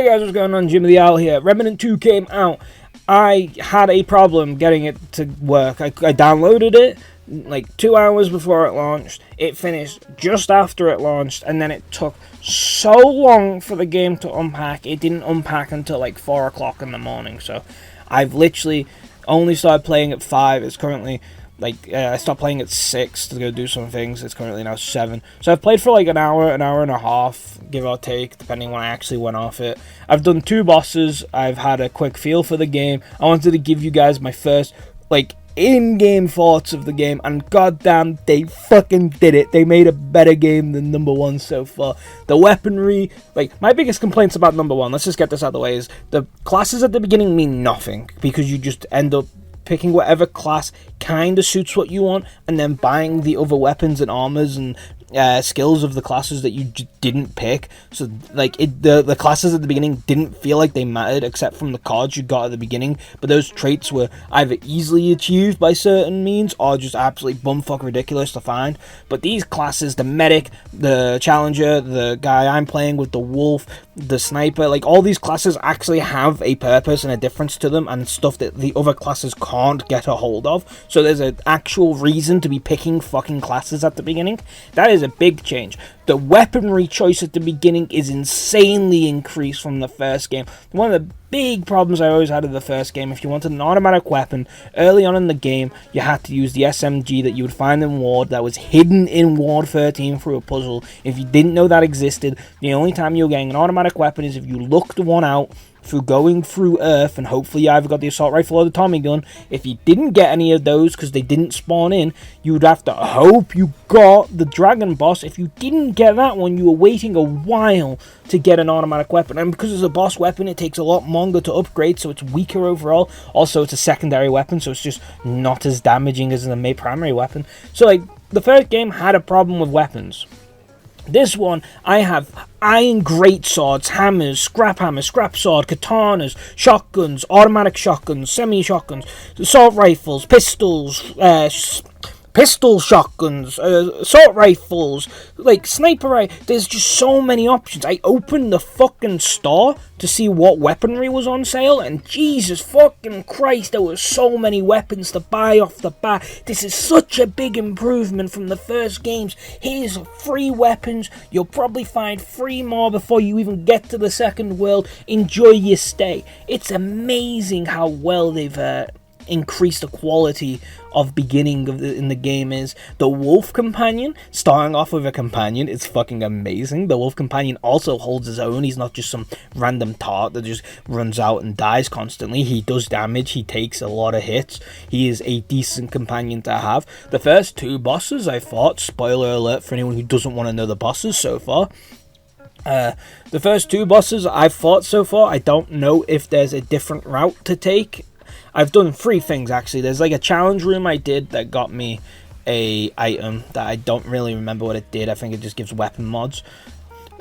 Hey guys, what's going on? Jimmy the Owl here. Remnant 2 came out. I had a problem getting it to work. I downloaded it like 2 hours before it launched. It finished just after it launched, and then it took so long for the game to unpack. It didn't unpack until like 4 o'clock in the morning, so I've literally only started playing at 5. It's currently I stopped playing at 6 to go do some things. It's currently now 7. So I've played for like an hour and a half, give or take, depending when I actually went off it. I've done 2 bosses. I've had a quick feel for the game. I wanted to give you guys my first, in-game thoughts of the game, and goddamn, they fucking did it. They made a better game than number 1 so far. The weaponry, my biggest complaints about number 1, let's just get this out of the way, is the classes at the beginning mean nothing, because you just end up picking whatever class kind of suits what you want, and then buying the other weapons and armors and skills of the classes that you didn't pick. So the classes at the beginning didn't feel like they mattered, except from the cards you got at the beginning, but those traits were either easily achieved by certain means or just absolutely bumfuck ridiculous to find. But these classes, the medic, the challenger, the guy I'm playing with, the wolf, the sniper, all these classes actually have a purpose and a difference to them, and stuff that the other classes can't get a hold of. So there's an actual reason to be picking fucking classes at the beginning. That is a big change. The weaponry choice at the beginning is insanely increased from the first game. One of the big problems I always had with the first game, if you wanted an automatic weapon early on in the game, you had to use the SMG that you would find in Ward, that was hidden in Ward 13 through a puzzle. If you didn't know that existed, the only time you were getting an automatic weapon is if you looked one out through going through Earth, and hopefully you either got the assault rifle or the Tommy gun. If you didn't get any of those because they didn't spawn in, you would have to hope you got the dragon boss. If you didn't get that one, you were waiting a while to get an automatic weapon, and because it's a boss weapon, it takes a lot longer to upgrade, so it's weaker overall. Also, it's a secondary weapon, so it's just not as damaging as the main primary weapon. So the first game had a problem with weapons. This one, I have iron greatswords, hammers, scrap sword, katanas, shotguns, automatic shotguns, semi-shotguns, assault rifles, pistols, pistol shotguns, assault rifles, sniper rifles. There's just so many options. I opened the fucking store to see what weaponry was on sale, and Jesus fucking Christ, there were so many weapons to buy off the bat. This is such a big improvement from the first games. Here's 3 weapons. You'll probably find 3 more before you even get to the second world. Enjoy your stay. It's amazing how well they've increase the quality of beginning in the game is. The wolf companion, starting off with a companion, is fucking amazing. The wolf companion also holds his own. He's not just some random tart that just runs out and dies constantly. He does damage. He takes a lot of hits. He is a decent companion to have. The first 2 bosses I fought, spoiler alert for anyone who doesn't want to know the bosses so far, the first 2 bosses I've fought so far, I don't know if there's a different route to take. I've done 3 things, actually. There's a challenge room I did that got me a item that I don't really remember what it did. I think it just gives weapon mods.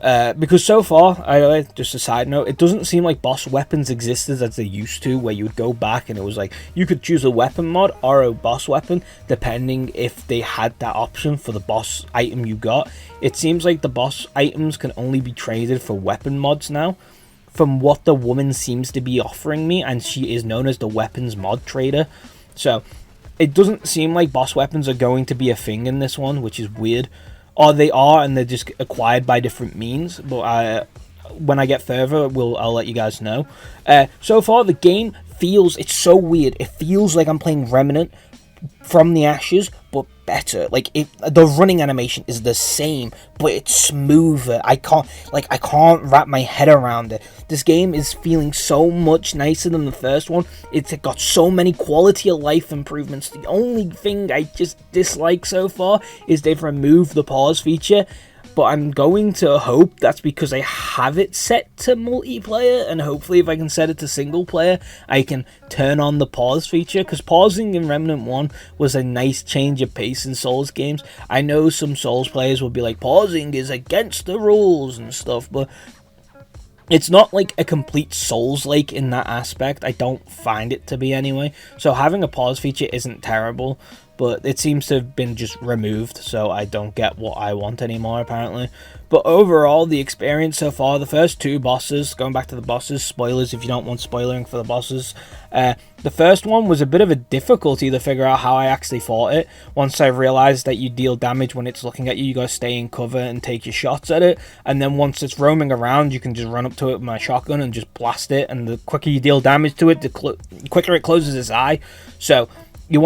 Because so far, just a side note, it doesn't seem like boss weapons existed as they used to, where you would go back and it was you could choose a weapon mod or a boss weapon, depending if they had that option for the boss item you got. It seems like the boss items can only be traded for weapon mods now, from what the woman seems to be offering me, and she is known as the weapons mod trader. So it doesn't seem like boss weapons are going to be a thing in this one, which is weird. Or they are, and they're just acquired by different means. But when I get further, I'll let you guys know. So far, the game feels, it's so weird. It feels like I'm playing Remnant from the Ashes, but better. The running animation is the same, but it's smoother. I can't wrap my head around it. This game is feeling so much nicer than the first one. It's got so many quality of life improvements. The only thing I just dislike so far is they've removed the pause feature. But I'm going to hope that's because I have it set to multiplayer, and hopefully if I can set it to single player, I can turn on the pause feature, because pausing in Remnant 1 was a nice change of pace in Souls games. I know some Souls players will be like, pausing is against the rules and stuff, but it's not a complete Souls-like in that aspect. I don't find it to be anyway. So having a pause feature isn't terrible. but it seems to have been just removed, so I don't get what I want anymore, apparently. But overall, the experience so far, the first 2 bosses, going back to the bosses, spoilers if you don't want spoiling for the bosses, the first one was a bit of a difficulty to figure out how I actually fought it. Once I realised that you deal damage when it's looking at you, you gotta stay in cover and take your shots at it, and then once it's roaming around, you can just run up to it with my shotgun and just blast it, and the quicker you deal damage to it, the quicker it closes its eye. So you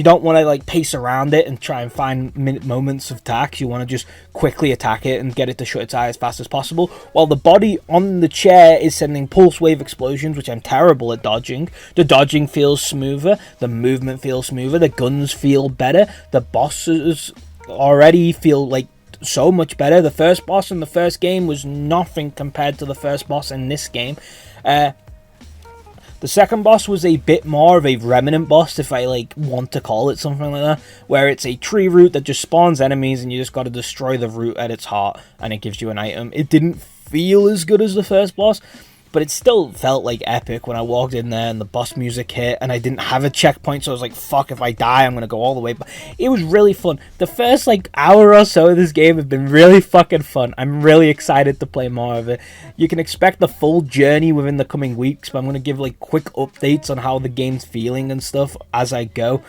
don't want to like pace around it and try and find moments of attacks. You want to just quickly attack it and get it to shut its eye as fast as possible, while the body on the chair is sending pulse wave explosions, which I'm terrible at dodging. The dodging feels smoother, the movement feels smoother, the guns feel better, the bosses already feel like so much better. The first boss in the first game was nothing compared to the first boss in this game. The second boss was a bit more of a Remnant boss, if I like want to call it something like that, where it's a tree root that just spawns enemies and you just got to destroy the root at its heart and it gives you an item. It didn't feel as good as the first boss, but it still felt like epic when I walked in there and the boss music hit and I didn't have a checkpoint, so I was like, fuck, if I die I'm gonna go all the way. But it was really fun. The first like hour or so of this game have been really fucking fun. I'm really excited to play more of it. You can expect the full journey within the coming weeks, but I'm gonna give like quick updates on how the game's feeling and stuff as I go.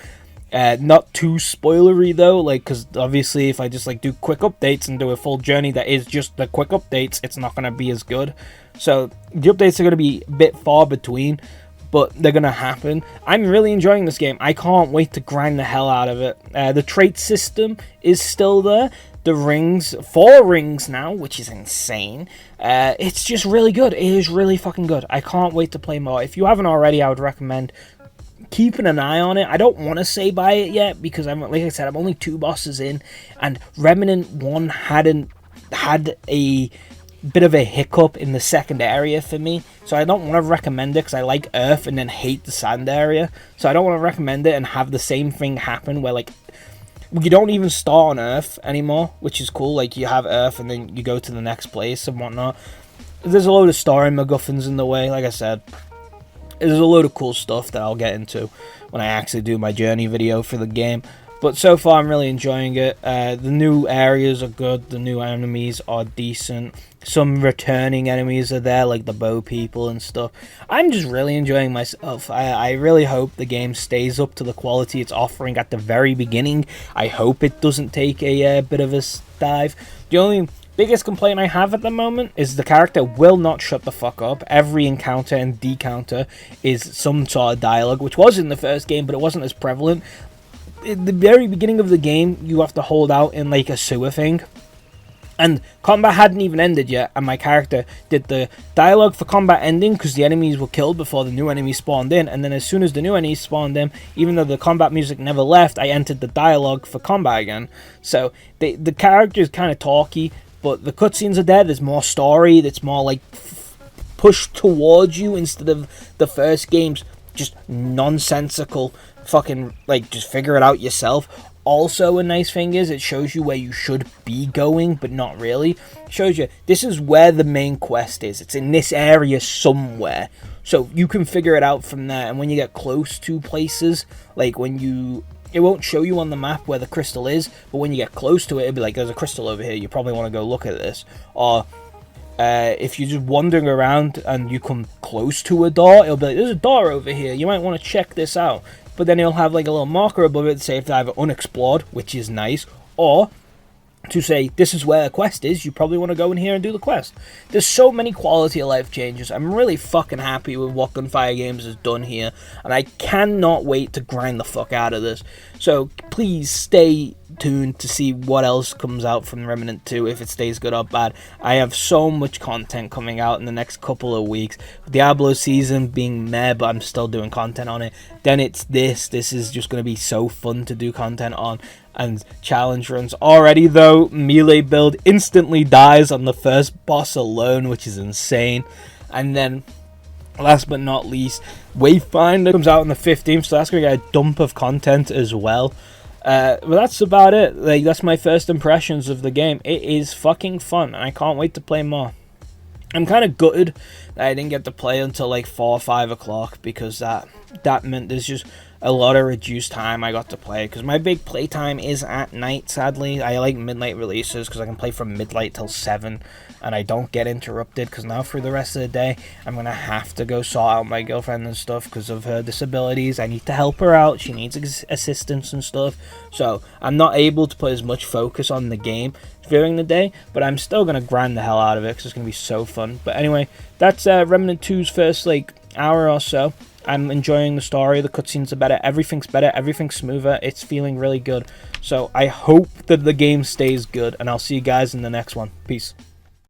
Not too spoilery though, like, because obviously if I just like do quick updates and do a full journey that is just the quick updates, it's not going to be as good. So the updates are going to be a bit far between, but they're going to happen. I'm really enjoying this game. I can't wait to grind the hell out of it. The trait system is still there. The rings, 4 rings now, which is insane. It's just really good. It is really fucking good. I can't wait to play more. If you haven't already, I would recommend keeping an eye on it. I don't want to say buy it yet because like I said, I'm only 2 bosses in, and Remnant 1 had a bit of a hiccup in the second area for me, so I don't want to recommend it because I like Earth and then hate the sand area. So I don't want to recommend it and have the same thing happen where like you don't even start on Earth anymore, which is cool. Like you have Earth and then you go to the next place and whatnot. There's a load of story MacGuffins in the way, like I said. There's a load of cool stuff that I'll get into when I actually do my journey video for the game. But so far, I'm really enjoying it. The new areas are good. The new enemies are decent. Some returning enemies are there, like the bow people and stuff. I'm just really enjoying myself. I really hope the game stays up to the quality it's offering at the very beginning. I hope it doesn't take a bit of a dive. The only biggest complaint I have at the moment is the character will not shut the fuck up. Every encounter and decounter is some sort of dialogue, which was in the first game, but it wasn't as prevalent. At the very beginning of the game, you have to hold out in like a sewer thing, and combat hadn't even ended yet, and my character did the dialogue for combat ending because the enemies were killed before the new enemies spawned in, and then as soon as the new enemies spawned in, even though the combat music never left, I entered the dialogue for combat again. So the character is kind of talky, but the cutscenes are there. There's more story that's more like pushed towards you instead of the first game's just nonsensical fucking like just figure it out yourself. Also, a nice thing is it shows you where you should be going, but not really. It shows you this is where the main quest is. It's in this area somewhere, so you can figure it out from there. And when you get close to places, like it won't show you on the map where the crystal is, but when you get close to it, it'll be like, there's a crystal over here, you probably want to go look at this. Or if you're just wandering around and you come close to a door, it'll be like, there's a door over here, you might want to check this out. But then it'll have like a little marker above it to say if it's either unexplored, which is nice, or to say this is where a quest is, you probably want to go in here and do the quest. There's so many quality of life changes. I'm really fucking happy with what Gunfire Games has done here, and I cannot wait to grind the fuck out of this. So please stay tuned to see what else comes out from Remnant 2, if it stays good or bad. I have so much content coming out in the next couple of weeks. Diablo season being meh, but I'm still doing content on it. Then it's this is just going to be so fun to do content on. And challenge runs. Already though, melee build instantly dies on the first boss alone, which is insane. And then last but not least, Wayfinder comes out on the 15th, so that's going to get a dump of content as well. But that's about it. Like, that's my first impressions of the game. It is fucking fun, and I can't wait to play more. I'm kind of gutted that I didn't get to play until like 4 or 5 o'clock, because that meant there's just a lot of reduced time I got to play, because my big playtime is at night, sadly. I like midnight releases because I can play from midnight till 7 and I don't get interrupted, because now for the rest of the day I'm going to have to go sort out my girlfriend and stuff because of her disabilities. I need to help her out, she needs assistance and stuff, so I'm not able to put as much focus on the game during the day, but I'm still going to grind the hell out of it because it's going to be so fun. But anyway, that's Remnant 2's first like hour or so. I'm enjoying the story, the cutscenes are better, everything's smoother, it's feeling really good. So I hope that the game stays good, and I'll see you guys in the next one. Peace.